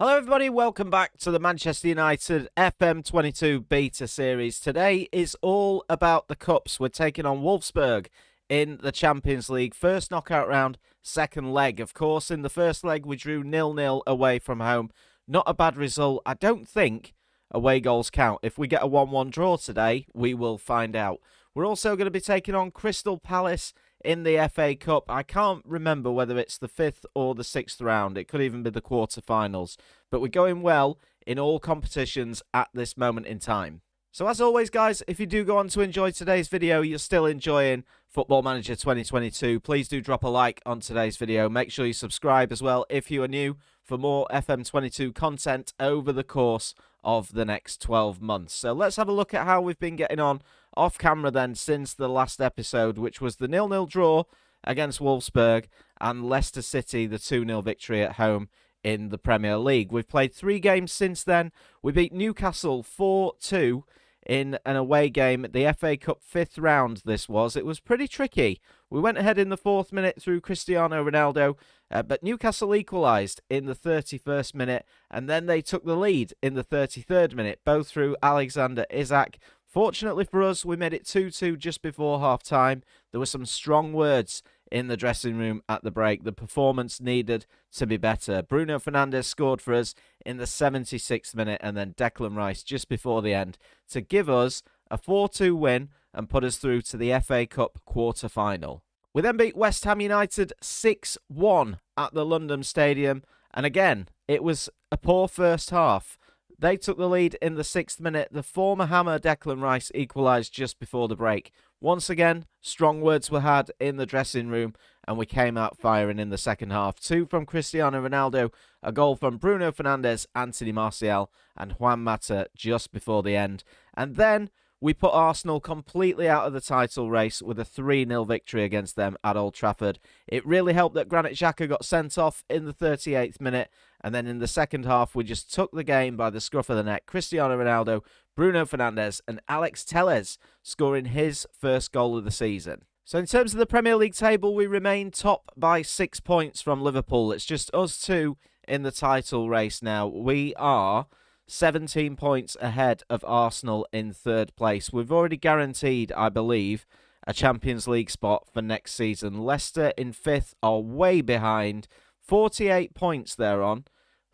Hello everybody, welcome back to the Manchester United FM22 Beta Series. Today is all about the Cups. We're taking on Wolfsburg in the Champions League. First knockout round, second leg. Of course, in the first leg we drew 0-0 away from home. Not a bad result. I don't think away goals count. If we get a 1-1 draw today, we will find out. We're also going to be taking on Crystal Palace in the FA Cup. I can't remember whether it's the 5th or the 6th round. It could even be the quarterfinals. But we're going well in all competitions at this moment in time. So as always, guys, if you do go on to enjoy today's video, you're still enjoying Football Manager 2022, please do drop a like on today's video. Make sure you subscribe as well if you are new for more FM22 content over the course of the next 12 months. So let's have a look at how we've been getting on off camera then since the last episode, which was the 0-0 draw against Wolfsburg and Leicester City, the 2-0 victory at home in the Premier League. We've played 3 games since then. We beat Newcastle 4-2 in an away game at the FA Cup 5th round this was. It was pretty tricky. We went ahead in the 4th minute through Cristiano Ronaldo, but Newcastle equalised in the 31st minute, and then they took the lead in the 33rd minute, both through Alexander Isak. Fortunately for us, we made it 2-2 just before half-time. There were some strong words in the dressing room at the break. The performance needed to be better. Bruno Fernandes scored for us in the 76th minute, and then Declan Rice just before the end to give us a 4-2 win and put us through to the FA Cup quarter-final. We then beat West Ham United 6-1 at the London Stadium, and again, it was a poor first half. They took the lead in the 6th minute. The former Hammer Declan Rice equalised just before the break. Once again, strong words were had in the dressing room, and we came out firing in the second half. 2 from Cristiano Ronaldo, a goal from Bruno Fernandes, Anthony Martial, and Juan Mata just before the end. And then we put Arsenal completely out of the title race with a 3-0 victory against them at Old Trafford. It really helped that Granit Xhaka got sent off in the 38th minute, and then in the second half we just took the game by the scruff of the neck. Cristiano Ronaldo, Bruno Fernandes, and Alex Telles scoring his first goal of the season. So in terms of the Premier League table, we remain top by 6 points from Liverpool. It's just us two in the title race now. We are 17 points ahead of Arsenal in 3rd place. We've already guaranteed, I believe, a Champions League spot for next season. Leicester in 5th are way behind. 48 points they're on.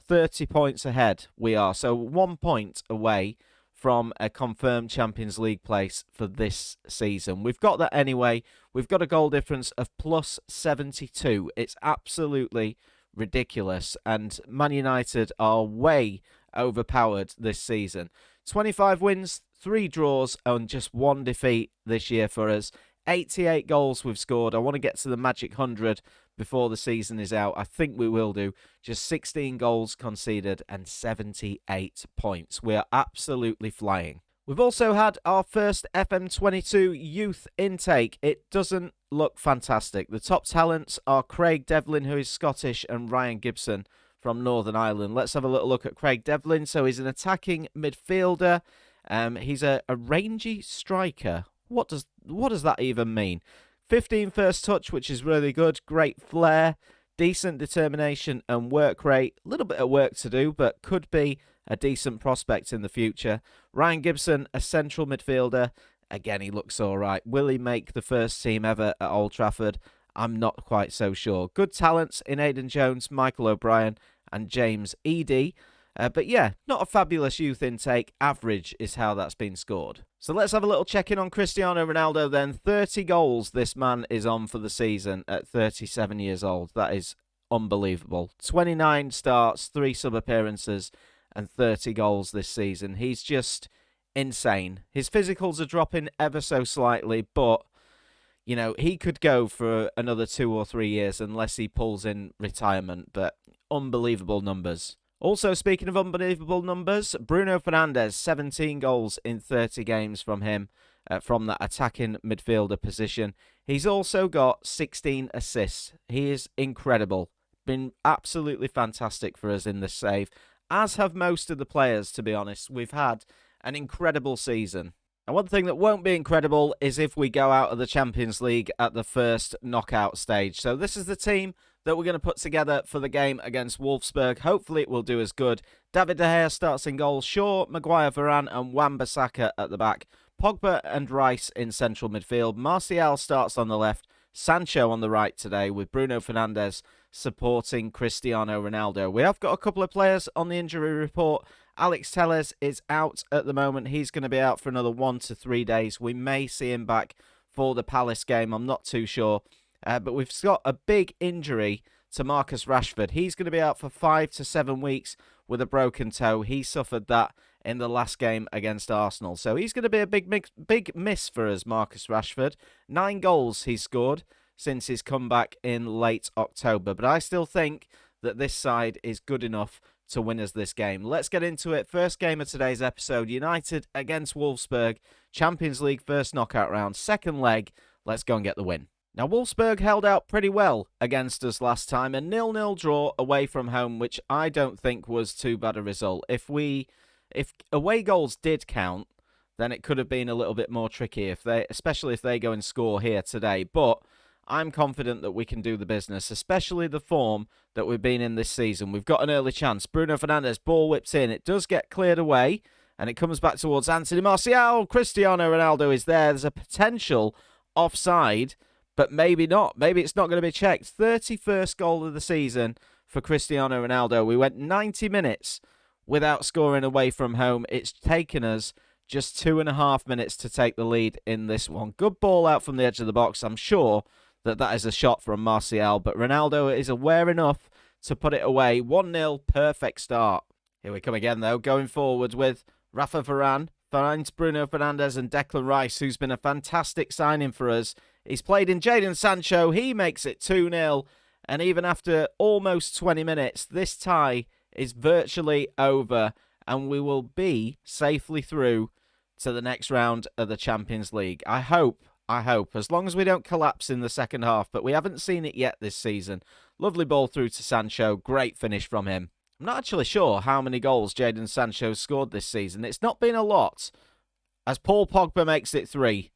30 points ahead we are. So 1 point away from a confirmed Champions League place for this season. We've got that anyway. We've got a goal difference of plus 72. It's absolutely ridiculous. And Man United are way overpowered this season. 25 wins, 3 draws, and just 1 defeat this year for us. 88 goals we've scored. I want to get to the magic 100 before the season is out. I think we will do. Just 16 goals conceded and 78 points. We are absolutely flying. We've also had our first FM22 youth intake. It doesn't look fantastic. The top talents are Craig Devlin, who is Scottish, and Ryan Gibson from Northern Ireland. Let's have a little look at Craig Devlin. So he's an attacking midfielder. He's a rangy striker. What does that even mean? 15 first touch, which is really good. Great flair, decent determination and work rate. A little bit of work to do, but could be a decent prospect in the future. Ryan Gibson, a central midfielder. Again, he looks all right. Will he make the first team ever at Old Trafford? I'm not quite so sure. Good talents in Aidan Jones, Michael O'Brien and James Eady. But yeah, not a fabulous youth intake. Average is how that's been scored. So let's have a little check-in on Cristiano Ronaldo then. 30 goals this man is on for the season at 37 years old. That is unbelievable. 29 starts, 3 sub-appearances and 30 goals this season. He's just insane. His physicals are dropping ever so slightly, but you know, he could go for another 2 or 3 years unless he pulls in retirement, but unbelievable numbers. Also, speaking of unbelievable numbers, Bruno Fernandes, 17 goals in 30 games from him, from that attacking midfielder position. He's also got 16 assists. He is incredible. Been absolutely fantastic for us in this save, as have most of the players, to be honest. We've had an incredible season. And one thing that won't be incredible is if we go out of the Champions League at the first knockout stage. So this is the team that we're going to put together for the game against Wolfsburg. Hopefully it will do us good. David De Gea starts in goal. Shaw, Maguire, Varane and Wan-Bissaka at the back. Pogba and Rice in central midfield. Martial starts on the left. Sancho on the right today, with Bruno Fernandes supporting Cristiano Ronaldo. We have got a couple of players on the injury report. Alex Telles is out at the moment. He's going to be out for another 1 to 3 days. We may see him back for the Palace game. I'm not too sure. But we've got a big injury to Marcus Rashford. He's going to be out for 5 to 7 weeks with a broken toe. He suffered that in the last game against Arsenal. So he's going to be a big miss for us, Marcus Rashford. 9 goals he's scored since his comeback in late October. But I still think that this side is good enough to win us this game. Let's get into it. First game of today's episode, United against Wolfsburg. Champions League first knockout round. Second leg. Let's go and get the win. Now, Wolfsburg held out pretty well against us last time. A 0-0 draw away from home, which I don't think was too bad a result. If away goals did count, then it could have been a little bit more tricky, especially if they go and score here today. But I'm confident that we can do the business, especially the form that we've been in this season. We've got an early chance. Bruno Fernandes, ball whips in. It does get cleared away, and it comes back towards Anthony Martial. Cristiano Ronaldo is there. There's a potential offside, but maybe not. Maybe it's not going to be checked. 31st goal of the season for Cristiano Ronaldo. We went 90 minutes without scoring away from home. It's taken us just 2.5 minutes to take the lead in this one. Good ball out from the edge of the box. I'm sure that is a shot from Martial, but Ronaldo is aware enough to put it away. 1-0, perfect start. Here we come again, though, going forward with Rafa Varane, finds Bruno Fernandes and Declan Rice, who's been a fantastic signing for us. He's played in Jadon Sancho. He makes it 2-0, and even after almost 20 minutes, this tie is virtually over, and we will be safely through to the next round of the Champions League. I hope, as long as we don't collapse in the second half, but we haven't seen it yet this season. Lovely ball through to Sancho. Great finish from him. I'm not actually sure how many goals Jadon Sancho scored this season. It's not been a lot, as Paul Pogba makes it 3.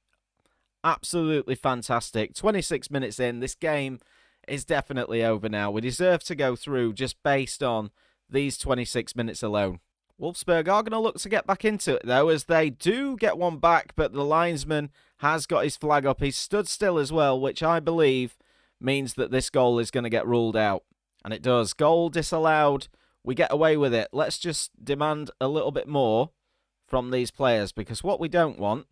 Absolutely fantastic. 26 minutes in. This game is definitely over now. We deserve to go through just based on these 26 minutes alone. Wolfsburg are going to look to get back into it, though, as they do get one back, but the linesman has got his flag up. He's stood still as well, which I believe means that this goal is going to get ruled out. And it does. Goal disallowed. We get away with it. Let's just demand a little bit more from these players, because what we don't want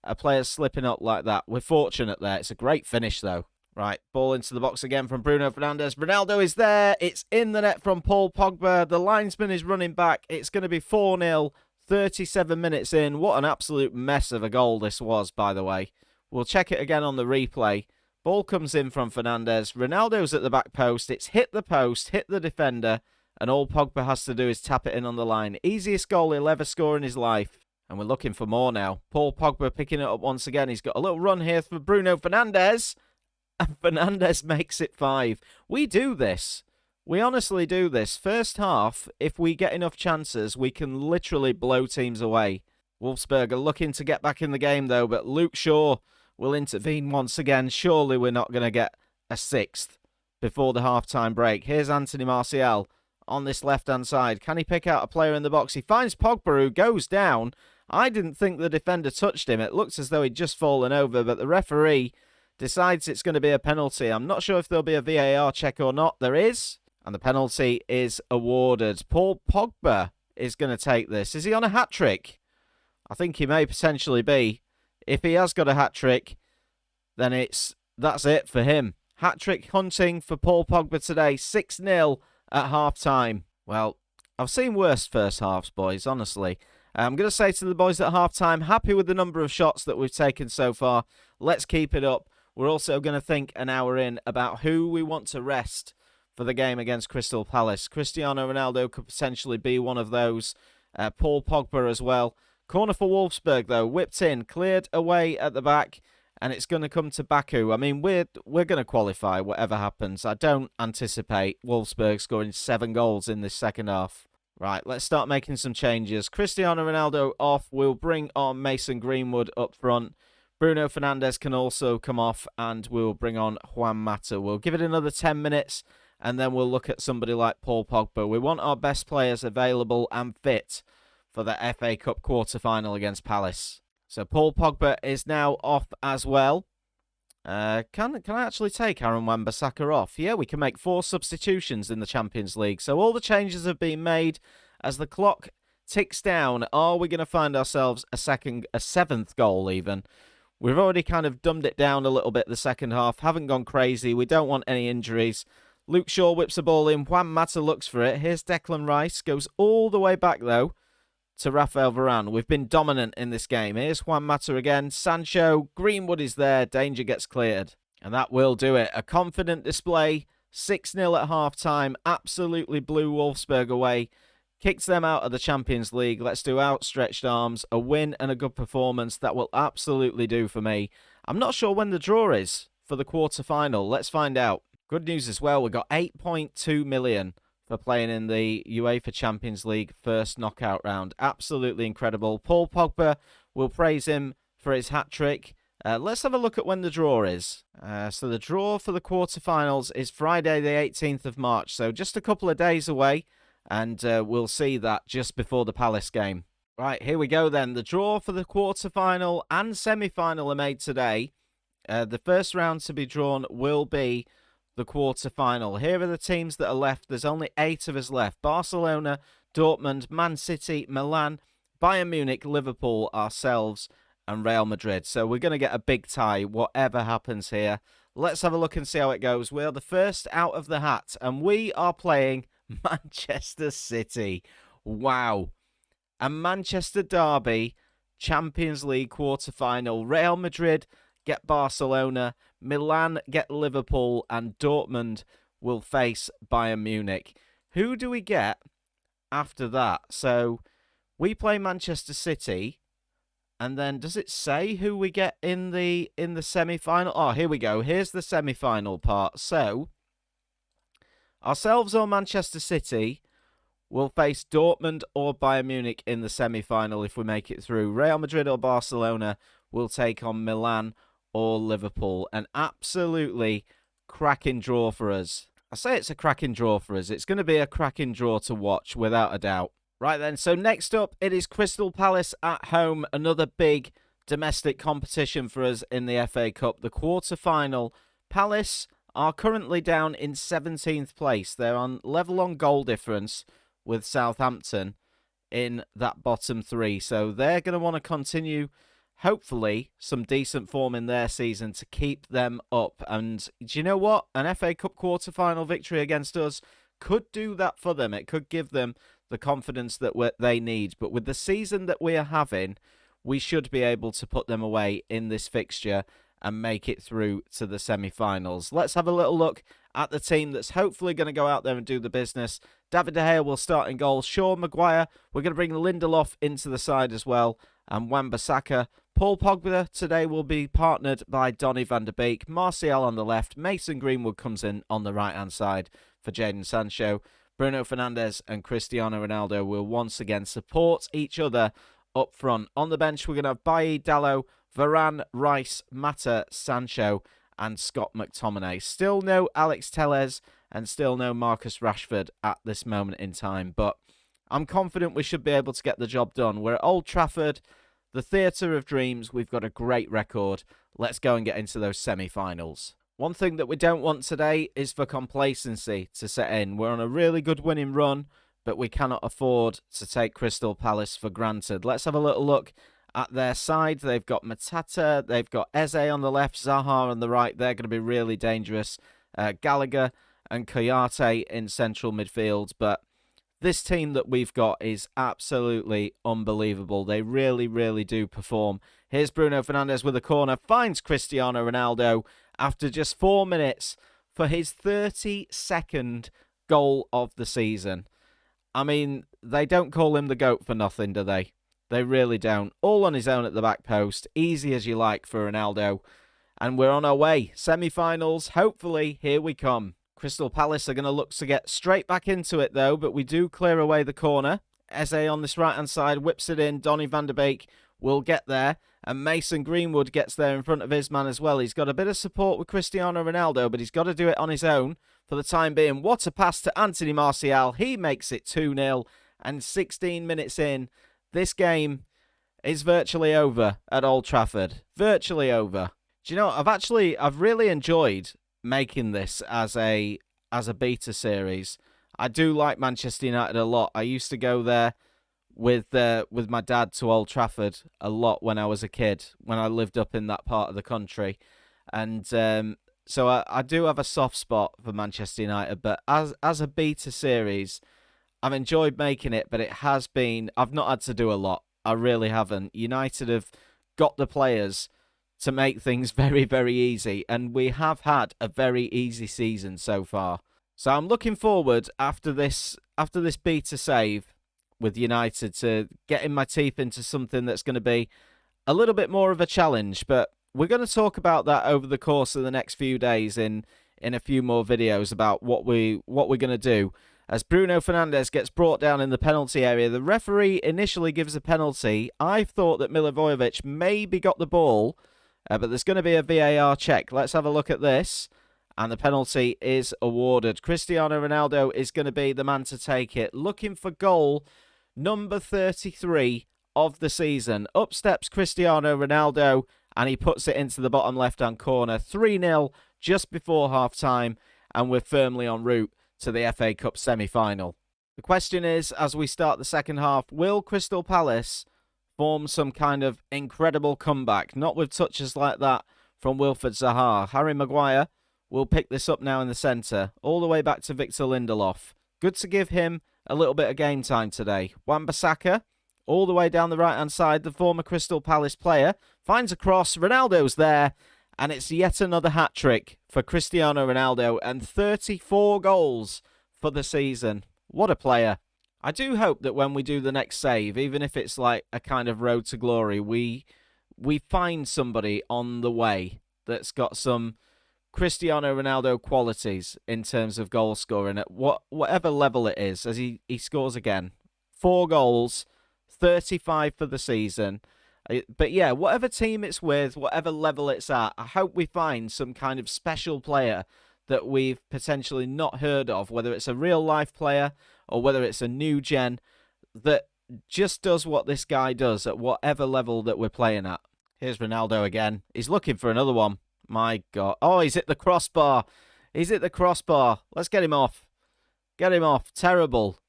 are players slipping up like that. We're fortunate there. It's a great finish, though. Right, ball into the box again from Bruno Fernandes. Ronaldo is there. It's in the net from Paul Pogba. The linesman is running back. It's going to be 4-0, 37 minutes in. What an absolute mess of a goal this was, by the way. We'll check it again on the replay. Ball comes in from Fernandes. Ronaldo's at the back post. It's hit the post, hit the defender, and all Pogba has to do is tap it in on the line. Easiest goal he'll ever score in his life. And we're looking for more now. Paul Pogba picking it up once again. He's got a little run here for Bruno Fernandes. And Fernandes makes it 5. We do this. We honestly do this. First half, if we get enough chances, we can literally blow teams away. Wolfsburg are looking to get back in the game, though, but Luke Shaw will intervene once again. Surely we're not going to get a 6th before the half-time break. Here's Anthony Martial on this left-hand side. Can he pick out a player in the box? He finds Pogba, who goes down. I didn't think the defender touched him. It looks as though he'd just fallen over, but the referee decides it's going to be a penalty. I'm not sure if there'll be a VAR check or not. There is, and the penalty is awarded. Paul Pogba is going to take this. Is he on a hat-trick? I think he may potentially be. If he has got a hat-trick, then that's it for him. Hat-trick hunting for Paul Pogba today. 6-0 at half-time. Well, I've seen worse first halves, boys, honestly. I'm going to say to the boys at half-time, happy with the number of shots that we've taken so far. Let's keep it up. We're also going to think an hour in about who we want to rest for the game against Crystal Palace. Cristiano Ronaldo could potentially be one of those. Paul Pogba as well. Corner for Wolfsburg, though. Whipped in, cleared away at the back, and it's going to come to Baku. I mean, we're going to qualify whatever happens. I don't anticipate Wolfsburg scoring 7 goals in this second half. Right, let's start making some changes. Cristiano Ronaldo off. We'll bring on Mason Greenwood up front. Bruno Fernandes can also come off, and we'll bring on Juan Mata. We'll give it another 10 minutes, and then we'll look at somebody like Paul Pogba. We want our best players available and fit for the FA Cup quarter-final against Palace. So Paul Pogba is now off as well. Can I actually take Aaron Wan-Bissaka off? Yeah, we can make 4 substitutions in the Champions League. So all the changes have been made. As the clock ticks down, are we going to find ourselves a 7th goal even? We've already kind of dumbed it down a little bit the second half. Haven't gone crazy. We don't want any injuries. Luke Shaw whips the ball in. Juan Mata looks for it. Here's Declan Rice. Goes all the way back, though, to Rafael Varane. We've been dominant in this game. Here's Juan Mata again. Sancho. Greenwood is there. Danger gets cleared. And that will do it. A confident display. 6-0 at half-time. Absolutely blew Wolfsburg away. Kicks them out of the Champions League. Let's do outstretched arms. A win and a good performance. That will absolutely do for me. I'm not sure when the draw is for the quarter-final. Let's find out. Good news as well. We got 8.2 million for playing in the UEFA Champions League first knockout round. Absolutely incredible. Paul Pogba, we'll praise him for his hat-trick. Let's have a look at when the draw is. So the draw for the quarterfinals is Friday the 18th of March. So just a couple of days away. And we'll see that just before the Palace game. Right, here we go then. The draw for the quarterfinal and semi-final are made today. The first round to be drawn will be the quarter-final. Here are the teams that are left. There's only 8 of us left. Barcelona, Dortmund, Man City, Milan, Bayern Munich, Liverpool, ourselves, and Real Madrid. So we're going to get a big tie, whatever happens here. Let's have a look and see how it goes. We're the first out of the hat, and we are playing Manchester City. Wow. A Manchester derby, Champions League quarter-final. Real Madrid get Barcelona, Milan get Liverpool, and Dortmund will face Bayern Munich. Who do we get after that? So we play Manchester City, and then does it say who we get in the semi-final? Oh, here we go. Here's the semi-final part. So ourselves or Manchester City will face Dortmund or Bayern Munich in the semi-final if we make it through. Real Madrid or Barcelona will take on Milan or Liverpool. An absolutely cracking draw for us. I say it's a cracking draw for us. It's going to be a cracking draw to watch, without a doubt. Right then, so next up, it is Crystal Palace at home. Another big domestic competition for us in the FA Cup. The quarter-final. Palace are currently down in 17th place. They're on level on goal difference with Southampton in that bottom 3. So they're going to want to continue, hopefully, some decent form in their season to keep them up. And do you know what? An FA Cup quarter-final victory against us could do that for them. It could give them the confidence that they need. But with the season that we are having, we should be able to put them away in this fixture and make it through to the semi-finals. Let's have a little look at the team that's hopefully going to go out there and do the business. David De Gea will start in goal. Shaw, Maguire. We're going to bring Lindelof into the side as well. And Wan-Bissaka. Paul Pogba today will be partnered by Donny van der Beek. Martial on the left. Mason Greenwood comes in on the right-hand side for Jadon Sancho. Bruno Fernandes and Cristiano Ronaldo will once again support each other up front. On the bench, we're going to have Bailly, Dalot, Varane, Rice, Mata, Sancho, and Scott McTominay. Still no Alex Telles and still no Marcus Rashford at this moment in time. But I'm confident we should be able to get the job done. We're at Old Trafford, the Theatre of Dreams. We've got a great record. Let's go and get into those semi-finals. One thing that we don't want today is for complacency to set in. We're on a really good winning run, but we cannot afford to take Crystal Palace for granted. Let's have a little look at their side. They've got Matata, they've got Eze on the left, Zaha on the right. They're going to be really dangerous. Gallagher and Koyate in central midfield. But this team that we've got is absolutely unbelievable. They really, really do perform. Here's Bruno Fernandes with a corner. Finds Cristiano Ronaldo after just 4 minutes for his 32nd goal of the season. I mean, they don't call him the GOAT for nothing, do they? They really don't. All on his own at the back post. Easy as you like for Ronaldo. And we're on our way. Semi-finals. Hopefully, here we come. Crystal Palace are going to look to get straight back into it, though. But we do clear away the corner. Eze on this right-hand side whips it in. Donny van der Beek will get there. And Mason Greenwood gets there in front of his man as well. He's got a bit of support with Cristiano Ronaldo, but he's got to do it on his own for the time being. What a pass to Anthony Martial. He makes it 2-0. And 16 minutes in, this game is virtually over at Old Trafford. Virtually over. Do you know, I've really enjoyed making this as a beta series. I do like Manchester United a lot. I used to go there with my dad to Old Trafford a lot when I was a kid, when I lived up in that part of the country. And so I do have a soft spot for Manchester United, but as a beta series, I've enjoyed making it, but I've not had to do a lot. I really haven't. United have got the players to make things very, very easy, and we have had a very easy season so far. So I'm looking forward after this beta save with United to getting my teeth into something that's going to be a little bit more of a challenge. But we're going to talk about that over the course of the next few days in a few more videos about what we're going to do. As Bruno Fernandes gets brought down in the penalty area, the referee initially gives a penalty. I thought that Milivojevic maybe got the ball, but there's going to be a VAR check. Let's have a look at this. And the penalty is awarded. Cristiano Ronaldo is going to be the man to take it. Looking for goal number 33 of the season. Up steps Cristiano Ronaldo, and he puts it into the bottom left-hand corner. 3-0 just before half-time, and we're firmly en route to the FA Cup semi-final. The question is, as we start the second half, will Crystal Palace form some kind of incredible comeback? Not with touches like that from Wilfried Zaha. Harry Maguire will pick this up now in the centre, all the way back to Victor Lindelof. Good to give him a little bit of game time today. Wan-Bissaka, all the way down the right-hand side, the former Crystal Palace player, finds a cross. Ronaldo's there, and it's yet another hat-trick for Cristiano Ronaldo, and 34 goals for the season. What a player. I do hope that when we do the next save, even if it's like a kind of road to glory, we find somebody on the way that's got some Cristiano Ronaldo qualities in terms of goal scoring at whatever level it is, as he scores again. 4 goals, 35 for the season. But yeah, whatever team it's with, whatever level it's at, I hope we find some kind of special player that we've potentially not heard of, whether it's a real-life player or whether it's a new gen, that just does what this guy does at whatever level that we're playing at. Here's Ronaldo again. He's looking for another one. My God. Oh, he's hit the crossbar. He's hit the crossbar. Let's get him off. Get him off. Terrible.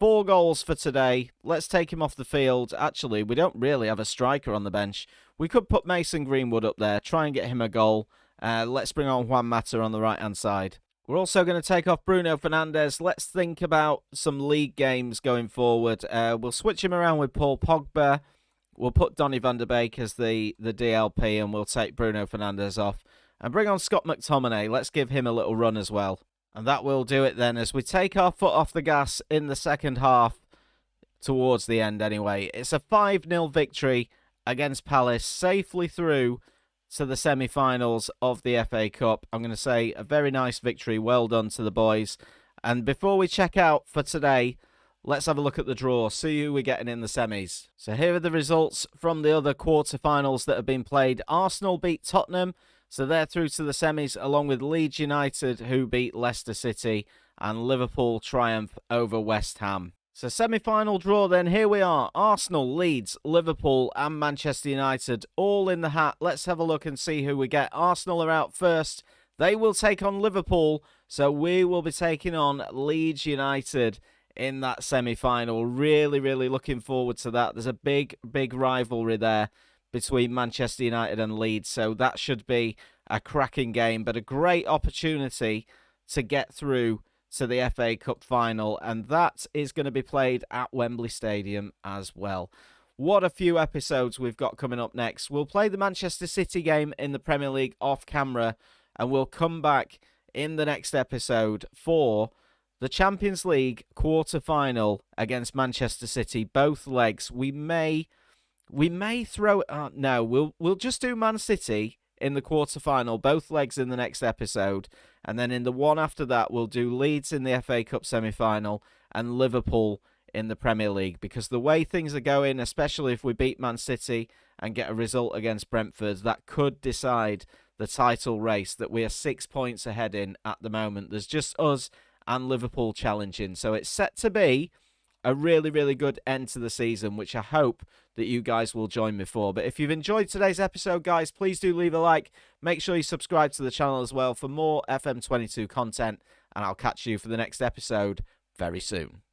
4 goals for today. Let's take him off the field. Actually, we don't really have a striker on the bench. We could put Mason Greenwood up there, try and get him a goal. Let's bring on Juan Mata on the right-hand side. We're also going to take off Bruno Fernandes. Let's think about some league games going forward. We'll switch him around with Paul Pogba. We'll put Donny van der Beek as the DLP, and we'll take Bruno Fernandes off. And bring on Scott McTominay. Let's give him a little run as well. And that will do it then, as we take our foot off the gas in the second half, towards the end anyway. It's a 5-0 victory against Palace, safely through to the semi-finals of the FA Cup. I'm going to say a very nice victory. Well done to the boys. And before we check out for today, let's have a look at the draw, see who we're getting in the semis. So here are the results from the other quarterfinals that have been played. Arsenal beat Tottenham, so they're through to the semis, along with Leeds United, who beat Leicester City, and Liverpool triumph over West Ham. So semi-final draw then, here we are. Arsenal, Leeds, Liverpool and Manchester United all in the hat. Let's have a look and see who we get. Arsenal are out first. They will take on Liverpool, so we will be taking on Leeds United in that semi-final. Really, really looking forward to that. There's a big, big rivalry there between Manchester United and Leeds, so that should be a cracking game, but a great opportunity to get through to the FA Cup final, and that is going to be played at Wembley Stadium as well. What a few episodes we've got coming up next. We'll play the Manchester City game in the Premier League off camera, and we'll come back in the next episode for the Champions League quarter-final against Manchester City. Both legs. We may throw it. No, we'll just do Man City in the quarter-final, both legs in the next episode, and then in the one after that we'll do Leeds in the FA Cup semi-final and Liverpool in the Premier League, because the way things are going, especially if we beat Man City and get a result against Brentford, that could decide the title race that we are 6 points ahead in at the moment. There's just us and Liverpool challenging. So it's set to be a really, really good end to the season, which I hope that you guys will join me for. But if you've enjoyed today's episode, guys, please do leave a like. Make sure you subscribe to the channel as well for more FM22 content, and I'll catch you for the next episode very soon.